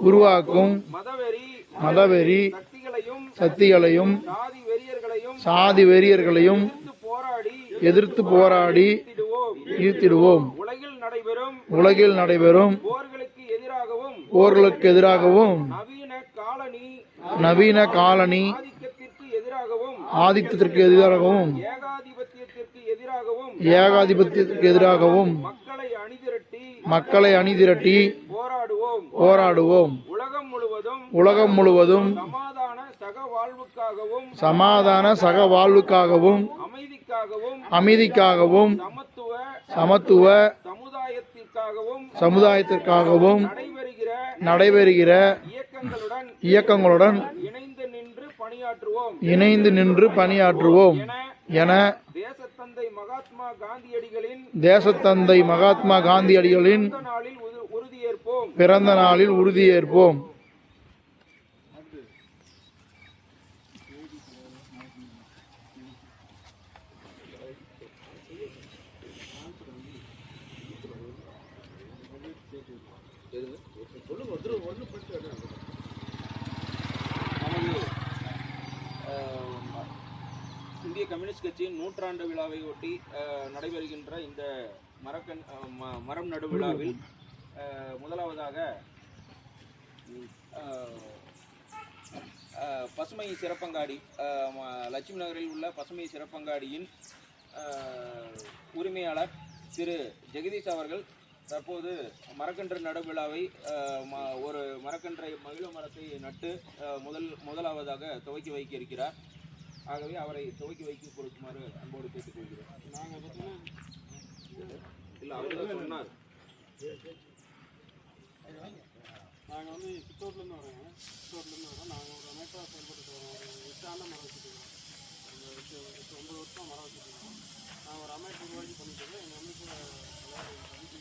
உருவாக்கும் மதவெறி சக்திகளையும் சாதி வெறியர்களையும் எதிர்த்து போராடி ஈர்த்திடுவோம். உலகில் நடைபெறும் போர்களுக்கு எதிராகவும் நவீன காலனி ஆதிக்கத்திற்கு எதிராகவும் ஏகாதிபத்தியத்திற்கு எதிராகவும் மக்களை அணிதிரட்டி போராடுவோம். உலகம் முழுவதும் சமாதான சக வாழ்வுக்காகவும் அமைதிக்காகவும் சமத்துவ சமுதாயத்திற்காகவும் நடைபெறுகிற இயக்கங்களுடன் இணைந்து நின்று பணியாற்றுவோம் என தேசத்தந்தை மகாத்மா காந்தியடிகளின் பிறந்த நாளில் உறுதியேற்போம். இந்திய கம்யூனிஸ்ட் கட்சியின் 100ஆண்டு விழாவை ஒட்டி நடைபெறுகின்ற இந்த மரம் நடு விழாவில் முதலாவதாக பசுமை சிறப்பங்காடி லட்சுமி நகரில் உள்ள பசுமை சிறப்பங்காடியின் உரிமையாளர் திரு ஜெகதீஷ் அவர்கள் தற்போது மரக்கன்று நடு விழாவை ஒரு மரக்கன்றை மகிழ மரத்தை நட்டு முதலாவதாக துவக்கி வைக்க இருக்கிறார். ஆகவே அவரை துவக்கி வைக்க கொடுக்குமாறு அன்போடு கேட்டுக்கொள்கிறோம். நாங்கள் இல்லை அவர் சொன்னார். நாங்கள் வந்து சித்தூர்லேருந்து வரோங்க. நாங்கள் ஒரு அமைப்பாக செயல்பட்டு வரோம். ஒரு 8 ஆண்டு மரம் வச்சுருக்கோம். 9 வருஷம் மரம் வச்சுருக்கோம். நாங்கள் ஒரு அமைப்பு உருவாக்கி பண்ணிட்டு இருக்கோம். எங்கள் அமைப்பு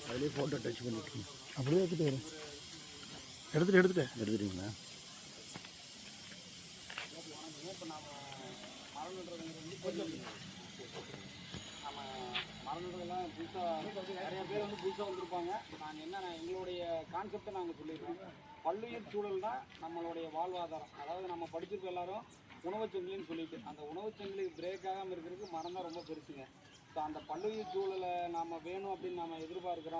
அதிலே ஃபோட்டோ டச் பண்ணிட்டு அப்படியே எடுத்துகிட்டு வரும். எடுத்துட்டீங்களா? இப்போ நம்ம மரம் நடுறது வந்து நம்ம மரம் நடுறதெல்லாம் புதுசாக நிறைய பேர் வந்து புதுசாக வந்திருப்பாங்க. நாங்கள் என்னென்ன எங்களுடைய கான்செப்டை நாங்கள் சொல்லியிருக்கோம். பல்லுயிர் சூழல் தான் நம்மளுடைய வாழ்வாதாரம். அதாவது நம்ம படிச்சிருக்க எல்லாரும் உணவுச்சங்கிலின்னு சொல்லிட்டு அந்த உணவுச்சங்கிலி பிரேக் ஆகாமல் இருக்கிறதுக்கு மரம் தான் ரொம்ப பெருசுங்க. ஸோ அந்த பல்லுயிர் சூழலை நாம் வேணும் அப்படின்னு நம்ம எதிர்பார்க்குறோம்.